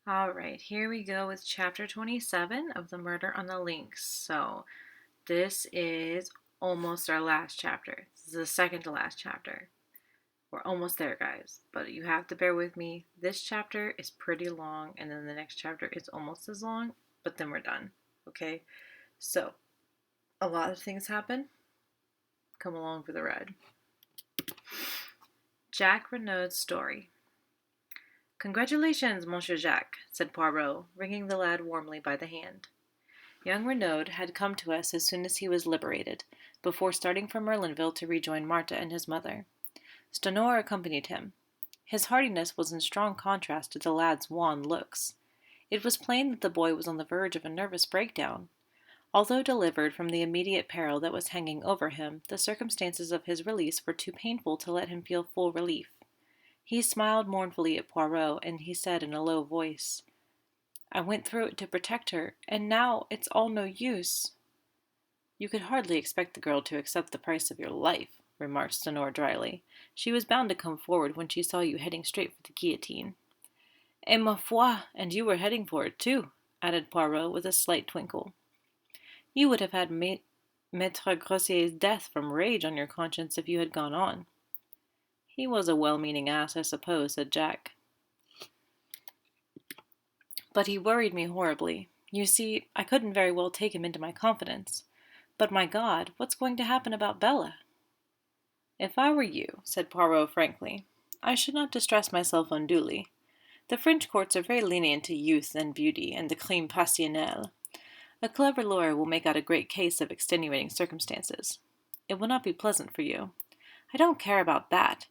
All right, here we go with chapter 27 of The Murder on the Links. So, this is almost our last chapter. This is the second to last chapter. We're almost there, guys, but you have to bear with me. This chapter is pretty long, and then the next chapter is almost as long, but then we're done. Okay? So, a lot of things happen. Come along for the ride. Jacques Renaud's story. Congratulations, Monsieur Jacques, said Poirot, wringing the lad warmly by the hand. Young Renaud had come to us as soon as he was liberated, before starting for Merlinville to rejoin Martha and his mother. Stenor accompanied him. His heartiness was in strong contrast to the lad's wan looks. It was plain that the boy was on the verge of a nervous breakdown. Although delivered from the immediate peril that was hanging over him, the circumstances of his release were too painful to let him feel full relief. He smiled mournfully at Poirot, and he said in a low voice, "I went through it to protect her, and now it's all no use." "You could hardly expect the girl to accept the price of your life," remarked Stenor dryly. "She was bound to come forward when she saw you heading straight for the guillotine." "Et ma foi, and you were heading for it, too," added Poirot with a slight twinkle. "You would have had Maître Grossier's death from rage on your conscience if you had gone on." "He was a well-meaning ass, I suppose," said Jack. "But he worried me horribly. You see, I couldn't very well take him into my confidence. But my God, what's going to happen about Bella?" "If I were you," said Poirot frankly, "I should not distress myself unduly. The French courts are very lenient to youth and beauty and the crime passionnel. A clever lawyer will make out a great case of extenuating circumstances. It will not be pleasant for you. I don't care about that.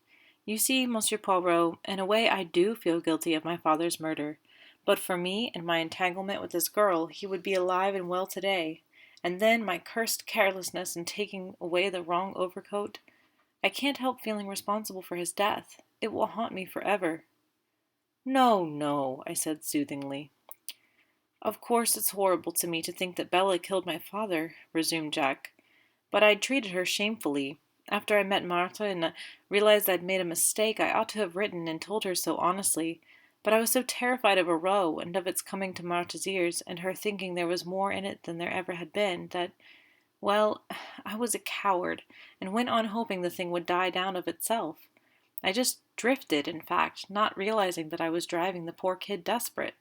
You see, Monsieur Poirot, in a way I do feel guilty of my father's murder. But for me and my entanglement with this girl, he would be alive and well today. And then my cursed carelessness in taking away the wrong overcoat. I can't help feeling responsible for his death. It will haunt me forever." "No, no," I said soothingly. "Of course it's horrible to me to think that Bella killed my father," resumed Jack. "But I'd treated her shamefully. After I met Martha and realized I'd made a mistake, I ought to have written and told her so honestly. But I was so terrified of a row, and of its coming to Martha's ears, and her thinking there was more in it than there ever had been, that, well, I was a coward, and went on hoping the thing would die down of itself. I just drifted, in fact, not realizing that I was driving the poor kid desperate.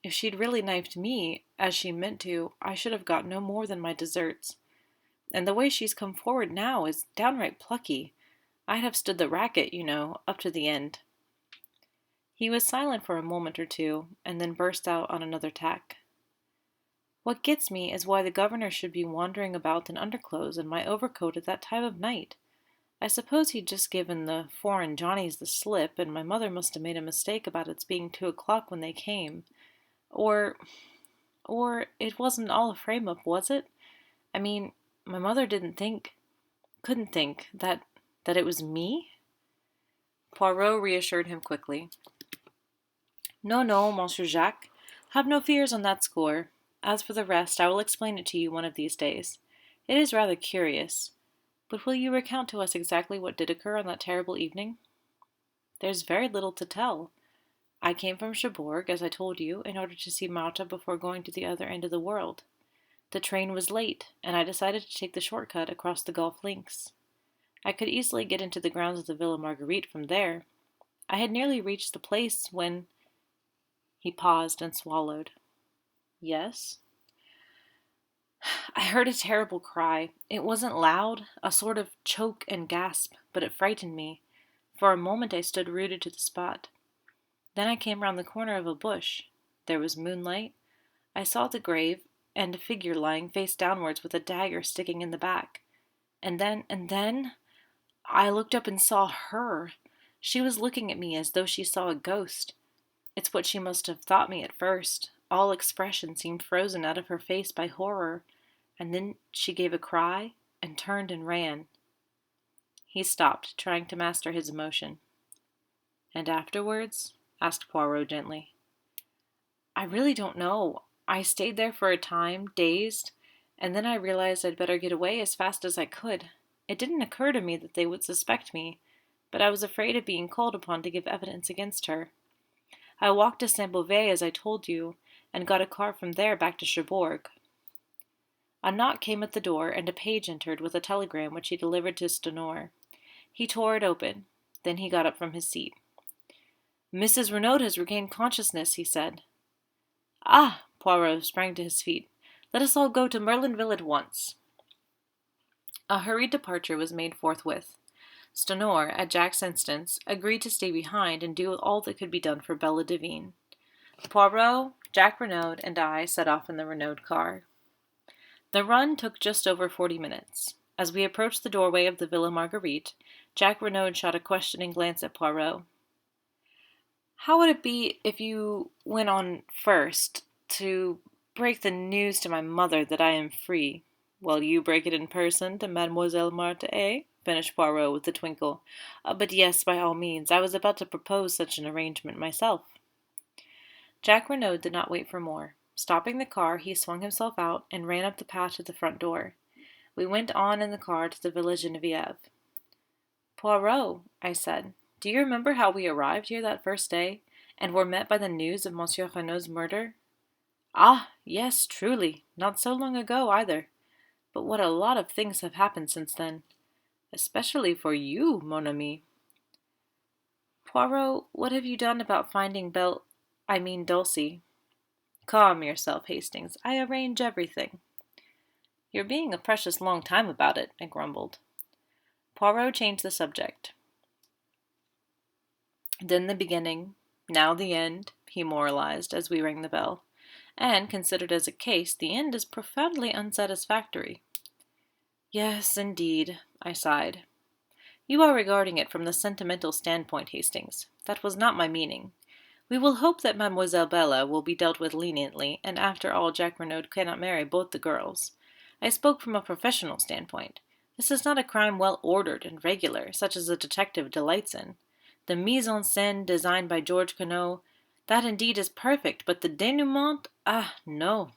If she'd really knifed me, as she meant to, I should have got no more than my deserts. And the way she's come forward now is downright plucky. I'd have stood the racket, you know, up to the end." He was silent for a moment or two, and then burst out on another tack. "What gets me is why the governor should be wandering about in underclothes and my overcoat at that time of night. I suppose he'd just given the foreign Johnnies the slip, and my mother must have made a mistake about its being 2 o'clock when they came. Or, or it wasn't all a frame-up, was it? I mean, my mother couldn't think that it was me?" Poirot reassured him quickly. "No, no, Monsieur Jacques. Have no fears on that score. As for the rest, I will explain it to you one of these days. It is rather curious. But will you recount to us exactly what did occur on that terrible evening?" "There's very little to tell. I came from Cherbourg, as I told you, in order to see Martha before going to the other end of the world. The train was late, and I decided to take the shortcut across the Golf Links. I could easily get into the grounds of the Villa Marguerite from there. I had nearly reached the place when—" He paused and swallowed. "Yes?" "I heard a terrible cry. It wasn't loud, a sort of choke and gasp, but it frightened me. For a moment I stood rooted to the spot. Then I came round the corner of a bush. There was moonlight. I saw the grave, and a figure lying face downwards with a dagger sticking in the back. And then, I looked up and saw her. She was looking at me as though she saw a ghost. It's what she must have thought me at first. All expression seemed frozen out of her face by horror, and then she gave a cry and turned and ran." He stopped, trying to master his emotion. "And afterwards?" asked Poirot gently. "I really don't know. I stayed there for a time, dazed, and then I realized I'd better get away as fast as I could. It didn't occur to me that they would suspect me, but I was afraid of being called upon to give evidence against her. I walked to Saint Beauvais as I told you, and got a car from there back to Cherbourg. A knock came at the door, and a page entered with a telegram which he delivered to Stenor. He tore it open. Then he got up from his seat. Mrs. Renaud has regained consciousness, he said. Ah! Poirot sprang to his feet. Let us all go to Merlinville at once. A hurried departure was made forthwith. Stenor, at Jack's instance, agreed to stay behind and do all that could be done for Bella Devine. Poirot, Jack Renaud, and I set off in the Renaud car. The run took just over 40 minutes. As we approached the doorway of the Villa Marguerite, Jack Renaud shot a questioning glance at Poirot. How would it be if you went on first to break the news to my mother that I am free, while you break it in person to Mademoiselle Marthe, eh? Finished Poirot with a twinkle. But yes, by all means. I was about to propose such an arrangement myself. Jack Renaud did not wait for more. Stopping the car, he swung himself out and ran up the path to the front door. We went on in the car to the Villa Geneviève. Poirot, I said, do you remember how we arrived here that first day, and were met by the news of Monsieur Renaud's murder? Ah, yes, truly, not so long ago either. But what a lot of things have happened since then. Especially for you, mon ami. Poirot, what have you done about finding Dulcie? Calm yourself, Hastings. I arrange everything. You're being a precious long time about it, I grumbled. Poirot changed the subject. Then the beginning, now the end, he moralized as we rang the bell. And, considered as a case, the end is profoundly unsatisfactory. Yes, indeed, I sighed. You are regarding it from the sentimental standpoint, Hastings. That was not my meaning. We will hope that Mademoiselle Bella will be dealt with leniently, and after all Jack Renaud cannot marry both the girls. I spoke from a professional standpoint. This is not a crime well ordered and regular, such as a detective delights in. The mise en scène designed by George Queneau, that indeed is perfect, but the dénouement, no.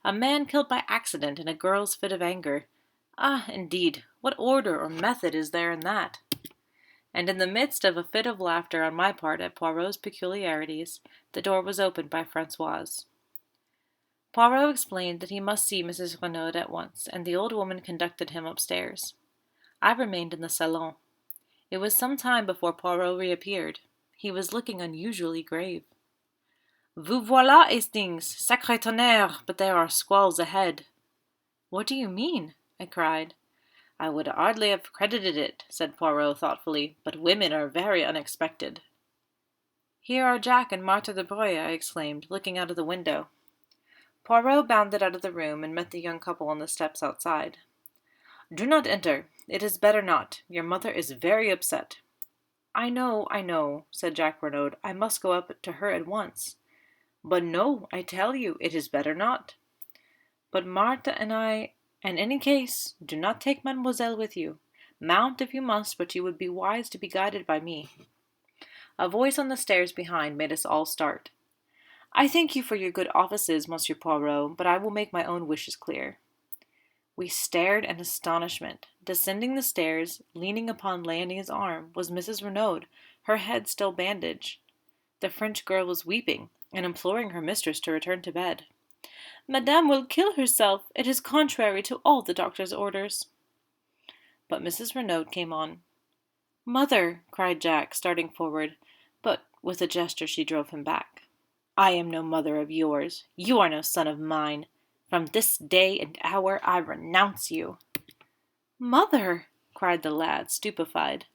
A man killed by accident in a girl's fit of anger. Indeed, what order or method is there in that? And in the midst of a fit of laughter on my part at Poirot's peculiarities, the door was opened by Françoise. Poirot explained that he must see Mrs. Renaud at once, and the old woman conducted him upstairs. I remained in the salon. It was some time before Poirot reappeared. He was looking unusually grave. Vous voilà, Hastings! Sacré tonnerre! But there are squalls ahead. What do you mean? I cried. I would hardly have credited it, said Poirot thoughtfully, but women are very unexpected. Here are Jack and Marthe de Breuil, I exclaimed, looking out of the window. Poirot bounded out of the room and met the young couple on the steps outside. Do not enter. It is better not. Your mother is very upset. I know, said Jack Renaud. I must go up to her at once. But no, I tell you, it is better not. But Marthe and I, in any case, do not take Mademoiselle with you. Mount if you must, but you would be wise to be guided by me. A voice on the stairs behind made us all start. I thank you for your good offices, Monsieur Poirot, but I will make my own wishes clear. We stared in astonishment. Descending the stairs, leaning upon Leonie's arm, was Mrs. Renaud, her head still bandaged. The French girl was weeping, and imploring her mistress to return to bed. Madame will kill herself. It is contrary to all the doctor's orders. But Mrs. Renaud came on. Mother, cried Jack, starting forward, but with a gesture she drove him back. I am no mother of yours. You are no son of mine. From this day and hour I renounce you. Mother, cried the lad, stupefied.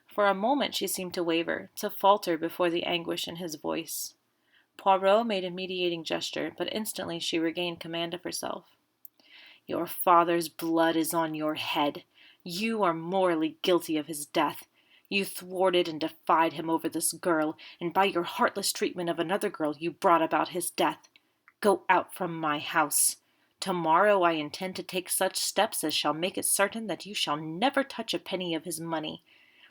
For a moment she seemed to waver, to falter before the anguish in his voice. Poirot made a mediating gesture, but instantly she regained command of herself. Your father's blood is on your head. You are morally guilty of his death. You thwarted and defied him over this girl, and by your heartless treatment of another girl you brought about his death. Go out from my house. Tomorrow I intend to take such steps as shall make it certain that you shall never touch a penny of his money.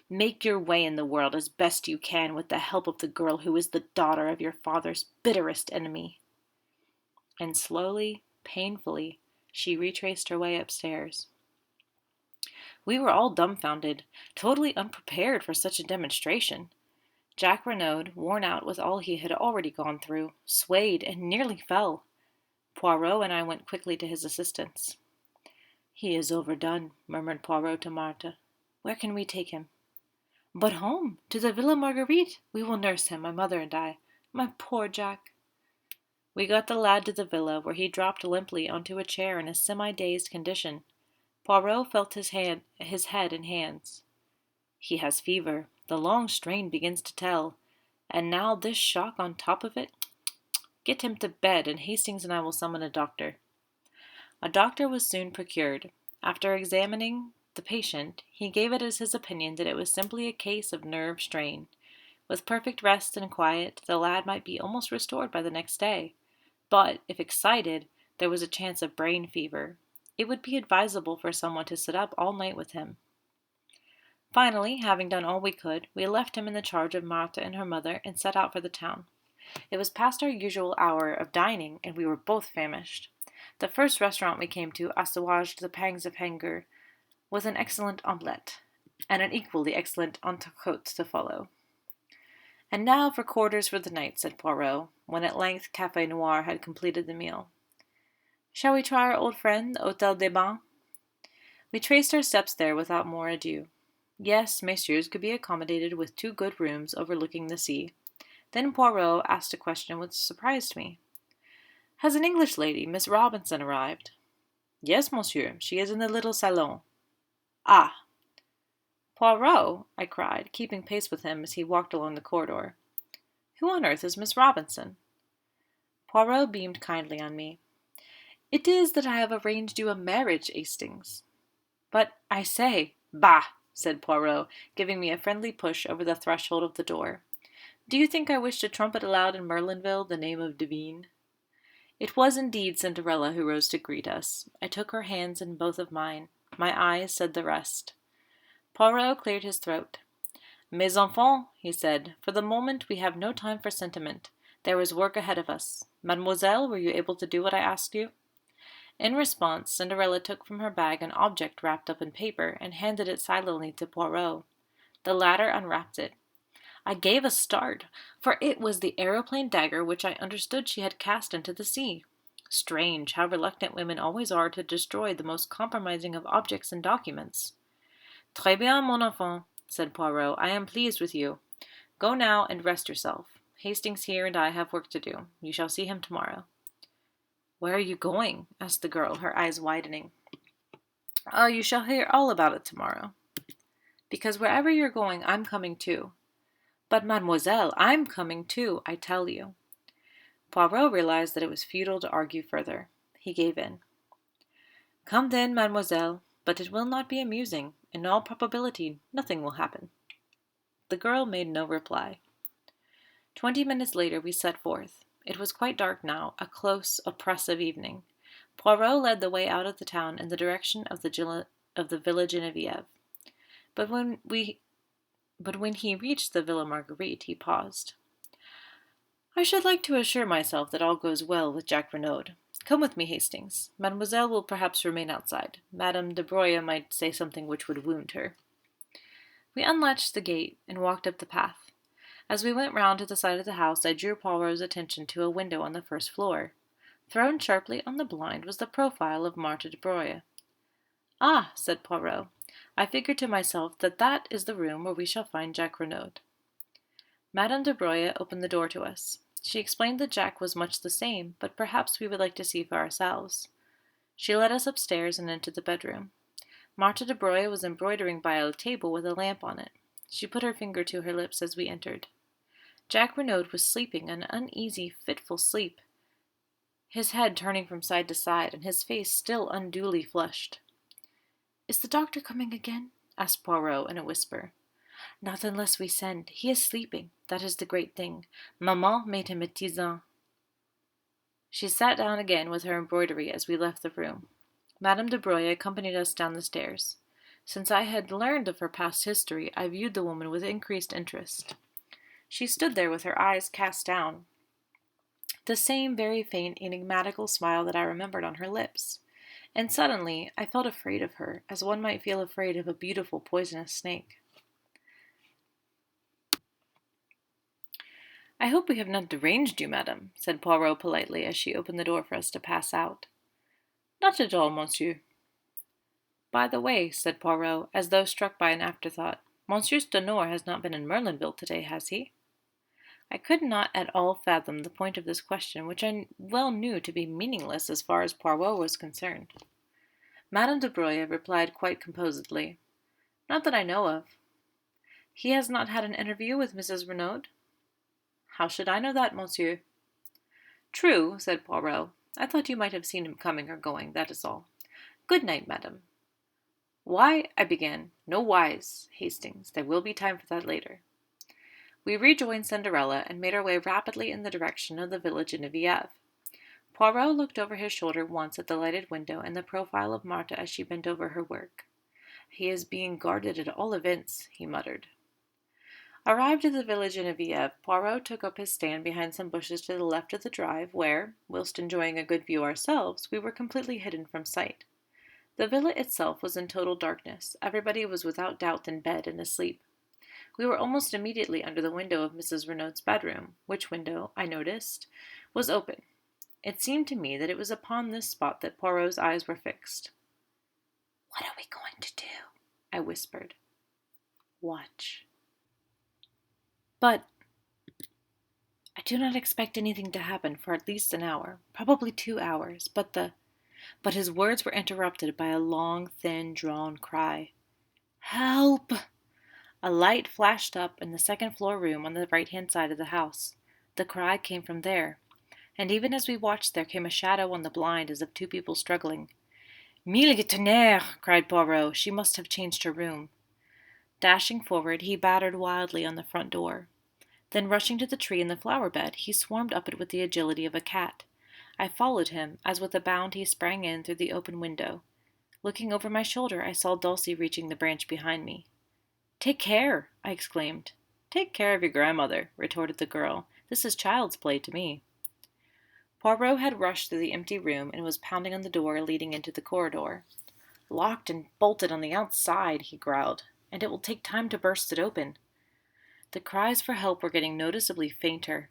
Make your way in the world as best you can with the help of the girl who is the daughter of your father's bitterest enemy. And slowly, painfully, she retraced her way upstairs. We were all dumbfounded, totally unprepared for such a demonstration. Jack Renaud, worn out with all he had already gone through, swayed and nearly fell. Poirot and I went quickly to his assistance. "He is overdone," murmured Poirot to Marthe. "Where can we take him?" "But home, to the Villa Marguerite. We will nurse him, my mother and I. My poor Jack." We got the lad to the villa, where he dropped limply onto a chair in a semi-dazed condition. Poirot felt his head and hands. "He has fever. The long strain begins to tell. And now this shock on top of it. Get him to bed, and Hastings and I will summon a doctor." A doctor was soon procured. After examining the patient, he gave it as his opinion that it was simply a case of nerve strain. With perfect rest and quiet, the lad might be almost restored by the next day. But, if excited, there was a chance of brain fever. It would be advisable for someone to sit up all night with him. Finally, having done all we could, we left him in the charge of Marthe and her mother and set out for the town. It was past our usual hour of dining, and we were both famished. The first restaurant we came to assuaged the pangs of hunger with an excellent omelette, and an equally excellent entrecôte to follow. "And now for quarters for the night," said Poirot, when at length Café Noir had completed the meal. "Shall we try our old friend, the Hôtel des Bains?" We traced our steps there without more ado. Yes, messieurs could be accommodated with 2 good rooms overlooking the sea. Then Poirot asked a question which surprised me. "Has an English lady, Miss Robinson, arrived?" "Yes, monsieur. She is in the little salon." "Ah!" "Poirot!" I cried, keeping pace with him as he walked along the corridor. "Who on earth is Miss Robinson?" Poirot beamed kindly on me. "It is that I have arranged you a marriage, Hastings." "But, I say—" "Bah!" said Poirot, giving me a friendly push over the threshold of the door. "Do you think I wish to trumpet aloud in Merlinville the name of Devine?" It was indeed Cinderella who rose to greet us. I took her hands in both of mine. My eyes said the rest. Poirot cleared his throat. "Mes enfants," he said, "for the moment we have no time for sentiment. There is work ahead of us. Mademoiselle, were you able to do what I asked you?" In response, Cinderella took from her bag an object wrapped up in paper and handed it silently to Poirot. The latter unwrapped it. I gave a start, for it was the aeroplane dagger which I understood she had cast into the sea. Strange how reluctant women always are to destroy the most compromising of objects and documents. "Très bien, mon enfant," said Poirot. "I am pleased with you. Go now and rest yourself. Hastings here and I have work to do. You shall see him tomorrow." "Where are you going?" asked the girl, her eyes widening. "Oh, you shall hear all about it tomorrow." "Because wherever you're going, I'm coming too." "But, mademoiselle, I'm coming too, I tell you." Poirot realized that it was futile to argue further. He gave in. "Come then, mademoiselle, but it will not be amusing. In all probability, nothing will happen." The girl made no reply. 20 minutes later we set forth. It was quite dark now, a close, oppressive evening. Poirot led the way out of the town in the direction of the Villa Genevieve. But when he reached the Villa Marguerite, he paused. "I should like to assure myself that all goes well with Jack Renaud. Come with me, Hastings. Mademoiselle will perhaps remain outside. Madame de Broglie might say something which would wound her." We unlatched the gate and walked up the path. As we went round to the side of the house, I drew Poirot's attention to a window on the first floor. Thrown sharply on the blind was the profile of Marthe de Broglie. "Ah," said Poirot, "I figured to myself that that is the room where we shall find Jack Renaud." Madame de Broglie opened the door to us. She explained that Jack was much the same, but perhaps we would like to see for ourselves. She led us upstairs and into the bedroom. Marthe de Broglie was embroidering by a table with a lamp on it. She put her finger to her lips as we entered. Jack Renaud was sleeping an uneasy, fitful sleep, his head turning from side to side, and his face still unduly flushed. "Is the doctor coming again?" asked Poirot in a whisper. "Not unless we send. He is sleeping. That is the great thing. Maman made him a tisane." She sat down again with her embroidery as we left the room. Madame de Broglie accompanied us down the stairs. Since I had learned of her past history, I viewed the woman with increased interest. She stood there with her eyes cast down, the same very faint, enigmatical smile that I remembered on her lips. And suddenly I felt afraid of her, as one might feel afraid of a beautiful poisonous snake. I hope we have not deranged you, madam, said Poirot politely as she opened the door for us to pass out. Not at all, monsieur. By the way, said Poirot, as though struck by an afterthought, Monsieur Stenord has not been in Merlinville today, has he? I could not at all fathom the point of this question, which I well knew to be meaningless as far as Poirot was concerned. Madame de Broglie replied quite composedly, Not that I know of. He has not had an interview with Mrs. Renaud? How should I know that, monsieur? True, said Poirot. I thought you might have seen him coming or going, that is all. Good night, madam. Why, I began. No whys, Hastings. There will be time for that later. We rejoined Cinderella and made our way rapidly in the direction of the Villa Genevieve. Poirot looked over his shoulder once at the lighted window and the profile of Martha as she bent over her work. He is being guarded at all events, he muttered. Arrived at the Villa Genevieve, Poirot took up his stand behind some bushes to the left of the drive, where, whilst enjoying a good view ourselves, we were completely hidden from sight. The villa itself was in total darkness. Everybody was without doubt in bed and asleep. We were almost immediately under the window of Mrs. Renaud's bedroom, which window, I noticed, was open. It seemed to me that it was upon this spot that Poirot's eyes were fixed. What are we going to do? I whispered. Watch. But I do not expect anything to happen for at least an hour, probably 2 hours, But his words were interrupted by a long, thin, drawn cry. Help! A light flashed up in the second-floor room on the right-hand side of the house. The cry came from there, and even as we watched there came a shadow on the blind as of two people struggling. Mille tonnerres! Cried Poirot. She must have changed her room. Dashing forward, he battered wildly on the front door. Then rushing to the tree in the flower-bed, he swarmed up it with the agility of a cat. I followed him, as with a bound he sprang in through the open window. Looking over my shoulder, I saw Dulcie reaching the branch behind me. Take care, I exclaimed. Take care of your grandmother, retorted the girl. This is child's play to me. Poirot had rushed through the empty room and was pounding on the door leading into the corridor. Locked and bolted on the outside, he growled, and it will take time to burst it open. The cries for help were getting noticeably fainter.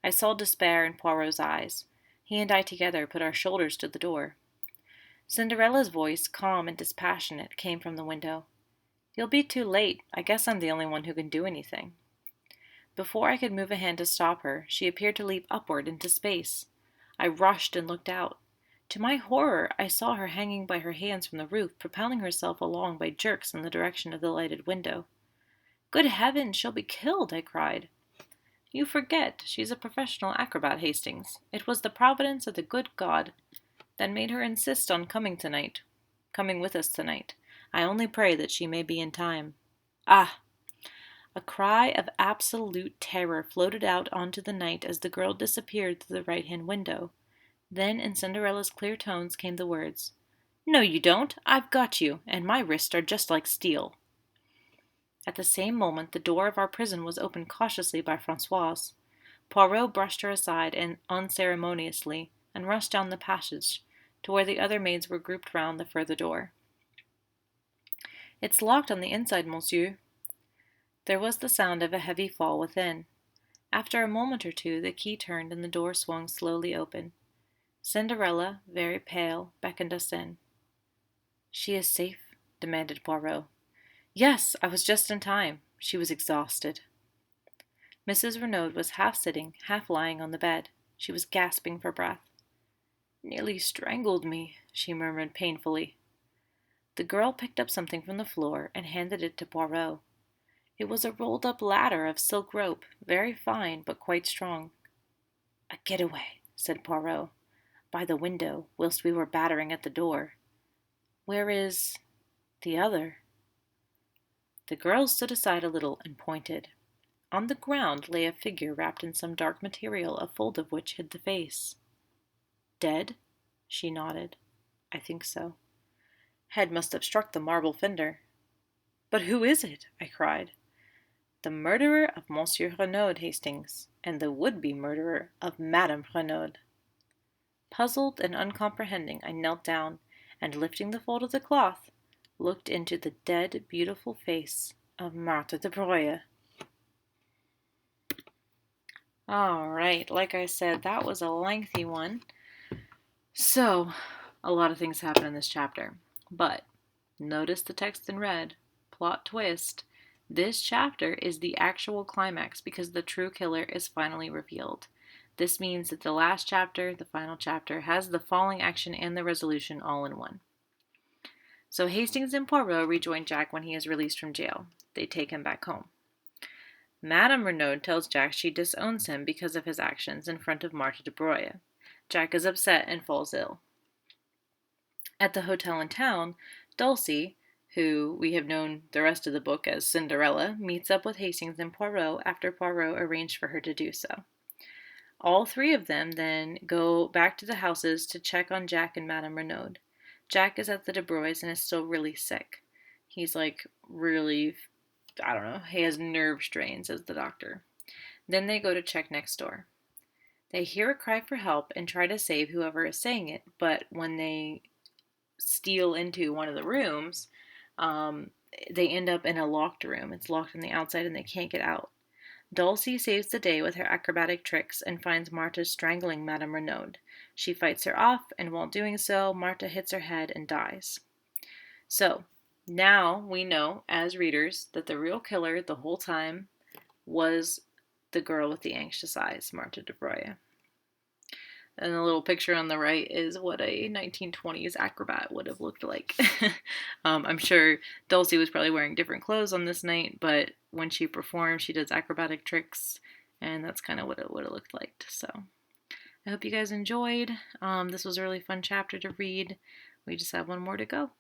I saw despair in Poirot's eyes. He and I together put our shoulders to the door. Cinderella's voice, calm and dispassionate, came from the window. You'll be too late. I guess I'm the only one who can do anything. Before I could move a hand to stop her, she appeared to leap upward into space. I rushed and looked out. To my horror, I saw her hanging by her hands from the roof, propelling herself along by jerks in the direction of the lighted window. Good heavens, she'll be killed, I cried. You forget, she's a professional acrobat, Hastings. It was the providence of the good God that made her insist on coming with us tonight. I only pray that she may be in time. Ah! A cry of absolute terror floated out onto the night as the girl disappeared through the right-hand window. Then, in Cinderella's clear tones, came the words, No, you don't. I've got you, and my wrists are just like steel. At the same moment, the door of our prison was opened cautiously by Françoise. Poirot brushed her aside and unceremoniously, and rushed down the passage to where the other maids were grouped round the further door. It's locked on the inside, monsieur. There was the sound of a heavy fall within. After a moment or two, the key turned and the door swung slowly open. Cinderella, very pale, beckoned us in. She is safe? Demanded Poirot. Yes, I was just in time. She was exhausted. Mrs. Renaud was half sitting, half lying on the bed. She was gasping for breath. Nearly strangled me, she murmured painfully. The girl picked up something from the floor and handed it to Poirot. It was a rolled-up ladder of silk rope, very fine but quite strong. A getaway, said Poirot, by the window, whilst we were battering at the door. Where is the other? The girl stood aside a little and pointed. On the ground lay a figure wrapped in some dark material, a fold of which hid the face. Dead? She nodded. I think so. Head must have struck the marble fender. But who is it? I cried. The murderer of Monsieur Renaud, Hastings, and the would-be murderer of Madame Renaud. Puzzled and uncomprehending, I knelt down, and lifting the fold of the cloth, looked into the dead, beautiful face of Marthe de Broglie. Alright, like I said, that was a lengthy one. So, a lot of things happen in this chapter. But, notice the text in red. Plot twist. This chapter is the actual climax because the true killer is finally revealed. This means that the last chapter, the final chapter, has the falling action and the resolution all in one. So Hastings and Poirot rejoin Jack when he is released from jail. They take him back home. Madame Renaud tells Jack she disowns him because of his actions in front of Martha de Broye. Jack is upset and falls ill. At the hotel in town, Dulcie, who we have known the rest of the book as Cinderella, meets up with Hastings and Poirot after Poirot arranged for her to do so. All three of them then go back to the houses to check on Jack and Madame Renaud. Jack is at the De Broyes and is still really sick. He's really, I don't know, he has nerve strain, says the doctor. Then they go to check next door. They hear a cry for help and try to save whoever is saying it, but when they steal into one of the rooms, they end up in a locked room. It's locked on the outside and they can't get out. Dulcie saves the day with her acrobatic tricks and finds Martha strangling Madame Renaud. She fights her off, and while doing so, Martha hits her head and dies. So, now we know, as readers, that the real killer the whole time was the girl with the anxious eyes, Martha de Broye. And the little picture on the right is what a 1920s acrobat would have looked like. I'm sure Dulcie was probably wearing different clothes on this night, but when she performs, she does acrobatic tricks, and that's kind of what it would have looked like. So I hope you guys enjoyed. This was a really fun chapter to read. We just have one more to go.